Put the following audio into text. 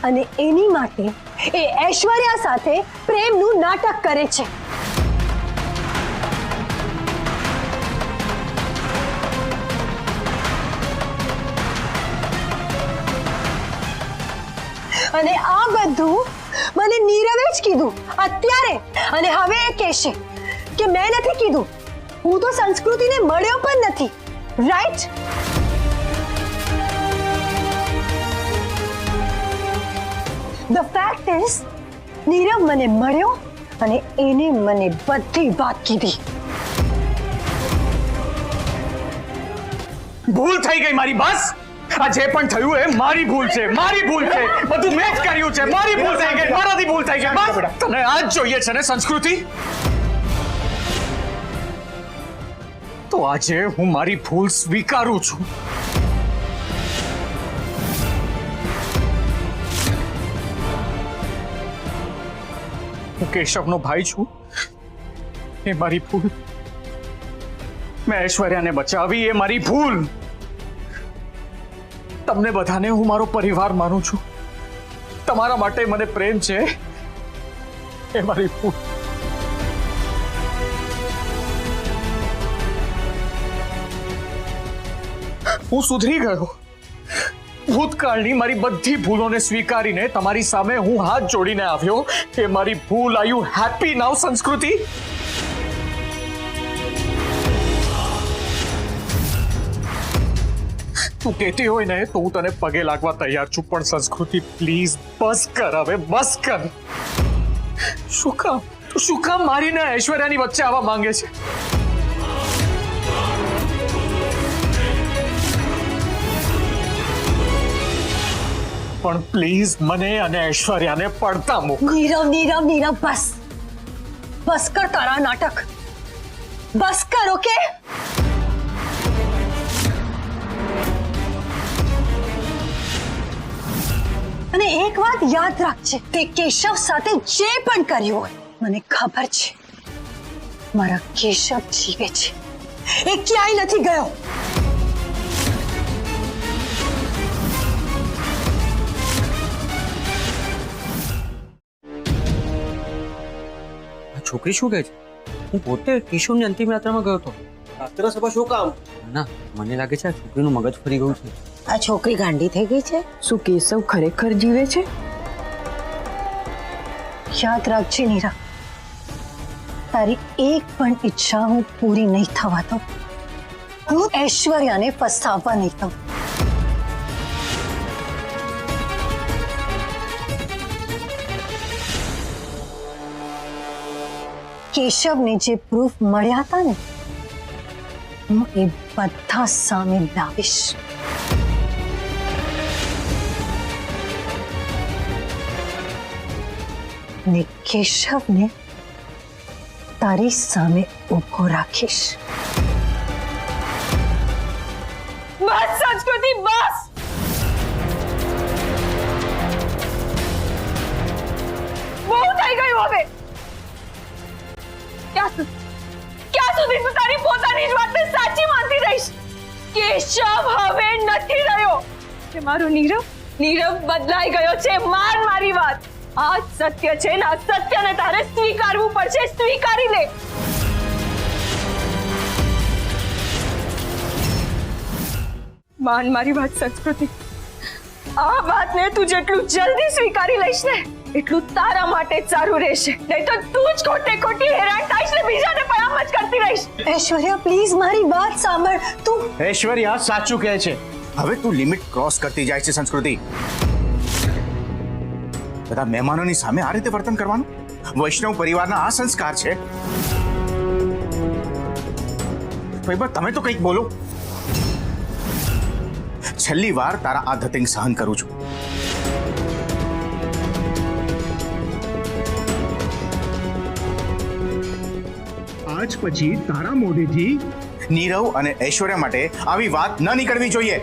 અને એની માટે એ ઐશ્વર્યા સાથે પ્રેમનું નાટક કરે છે. અને આ બધું મને નીરવે જ કીધું અત્યારે, અને હવે એ કહેશે કે મેં નથી કીધું. હું તો સંસ્કૃતિને મળ્યો પણ નથી, right? The fact is Nirav મને મળ્યો અને એને મને બધી વાત કીધી. ભૂલ થઈ ગઈ મારી, બસ. આ જે પણ થયું એ મારી ભૂલ છે, મારી ભૂલ છે. બધું મેં જ કર્યું છે, મારી ભૂલ થઈ ગઈ, મારાથી ભૂલ થઈ ગઈ. બસ તને આ જ જોઈએ છે ને સંસ્કૃતિ? તો આજે હું મારી ભૂલ સ્વીકારું છું. હું કેશવનો ભાઈ છું, એ મારી ભૂલ. મેં ઐશ્વર્યાને બચાવી, એ મારી ભૂલ. તમને બધાને હું મારો પરિવાર માનું છું. તમારા માટે મને પ્રેમ છે, એ મારી ભૂલ. હું સુધરી ગયો. ભૂતકાળની મારી બધી ભૂલોને સ્વીકારીને તમારી સામે હું હાથ જોડીને આવ્યો. એ મારી ભૂલ. આર યુ હેપી નાઉ સંસ્કૃતિ? તું કહેતી હોય ને તો હું તને પગે લાગવા તૈયાર છું, પણ સંસ્કૃતિ પ્લીઝ બસ કર હવે, બસ કર. શું કામ મારીને ઐશ્વર્યાની વચ્ચે આવવા માંગે છે? પણ પ્લીઝ મને અને ઐશ્વર્યાને પડતા મૂક. નીરવ, બસ બસ કર તારા નાટક. બસ કર, ઓકે? અને એક વાત યાદ રાખજે, તે કેશવ સાથે જે પણ કર્યું હોય, મને ખબર છે મારા કેશવ જીવે છે, એ ક્યાંય નથી ગયો. છોકરી શું કહે છે? હું પોતે કેશવની અંતિમ યાત્રામાં ગયો હતો. યાત્રા સભા શું કામ? ના, મને લાગે છે આ છોકરીનું મગજ ફરી ગયું છે. આ છોકરી ગાંડી થઈ ગઈ છે. શું કેશવ ખરેખર જીવે છે? યાદ રાખજે નીરા, તારી એક પણ ઈચ્છા હું પૂરી નહીં થવા દઉં. હું ઐશ્વર્યાને ફસાવવા નહીં દઉં. કેશવને જે પ્રૂફ મળ્યા હતા ને, હું એ બધા સામે લાવીશ. ને કેશવને તારી સામે ઊભો રાખીશ. બસ સંસ્કૃતિ, બસ. બહુ થઈ ગયું હવે. ક્યાં સુધી તું તારી પોતાની જ વાતને સાચી માનતી રહીશ? કેશવ હવે નથી રહ્યો. કે મારો નીરવ બદલાઈ ગયો છે. મારી વાત આ સત્ય છે ને, આ સત્યને તારે સ્વીકારવું પડશે. સ્વીકારી લે. મારી વાત સંસ્કૃતિ. આ વાતને તું જેટલું જલ્દી સ્વીકારી લઈશ ને, એટલું તારા માટે જ સારું રહેશે. નહીં તો તું જ ખોટી હેરાન થઈશ ને બીજાને પણ આમ જ કરતી રહીશ. ઐશ્વર્યા પ્લીઝ મારી વાત સાંભળ. તું ઐશ્વર્યા સાચું કહે છે. હવે તું લિમિટ ક્રોસ કરતી જાય છે સંસ્કૃતિ. બધા મહેમાનોની સામે આ રીતે વર્તન કરવાનું વૈષ્ણવ પરિવારના આ સંસ્કાર છે. ભાઈ તમે તો કંઈક બોલો. છેલ્લી વાર તારા આ ધતિંગ સહન કરું છું. આજ પછી તારા મોઢેથી નીરવ અને ઐશ્વર્યા માટે આવી વાત ન નીકળવી જોઈએ.